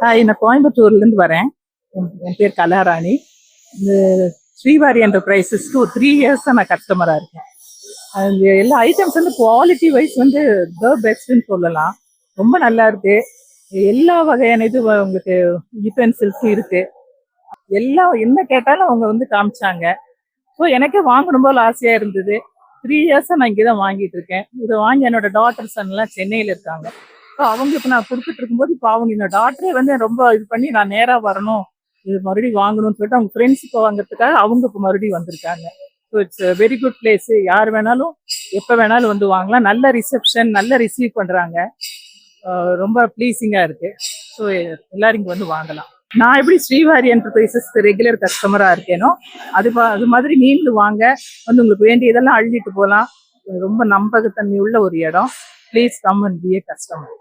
நான் கோயம்புத்தூர்லேருந்து வரேன். என் பேர் கலாராணி. இந்த ஸ்ரீவாரி என்டர்பிரைசஸ்க்கு ஒரு 3 இயர்ஸாக நான் கஸ்டமராக இருக்கேன். அது எல்லா ஐட்டம்ஸ் வந்து குவாலிட்டி வைஸ் வந்து த பெஸ்ட்ன்னு சொல்லலாம். ரொம்ப நல்லா இருக்கு. எல்லா வகையான இது உங்களுக்கு யூட்டென்சில்ஸும் இருக்கு. எல்லாம் என்ன கேட்டாலும் அவங்க வந்து காமிச்சாங்க. ஸோ எனக்கே வாங்கணும் போல ஆசையாக இருந்தது. 3 இயர்ஸாக நான் இங்கே தான் வாங்கிட்டு இருக்கேன். இதை வாங்கி என்னோட டாட்டர் சன்லாம் சென்னையில் இருக்காங்க. ஸோ அவங்களுக்கு நான் கொடுத்துட்டு இருக்கும்போது இப்போ அவங்க என்னோட டாக்டரே வந்து ரொம்ப இது பண்ணி நான் நேராக வரணும், இது மறுபடியும் வாங்கணும்னு சொல்லிட்டு அவங்க ஃப்ரெண்ட்ஸுக்கு வாங்குறதுக்காக அவங்க இப்போ மறுபடியும் வந்திருக்காங்க. So it's very good place. யார் வேணாலும் எப்போ வேணாலும் வந்து வாங்கலாம். நல்ல ரிசப்ஷன், நல்ல ரிசீவ் பண்ணுறாங்க. ரொம்ப ப்ளீஸிங்காக இருக்கு. ஸோ எல்லாரும் இங்கே வந்து வாங்கலாம். நான் எப்படி ஸ்ரீவாரி என்டர்பிரைசஸ்க்கு ரெகுலர் கஸ்டமராக இருக்கேனோ அது மாதிரி நீங்களும் வாங்க. வந்து உங்களுக்கு வேண்டியதெல்லாம் அள்ளிட்டு போகலாம். ரொம்ப நம்பகத்தன்மை உள்ள ஒரு இடம். Please come and be a customer.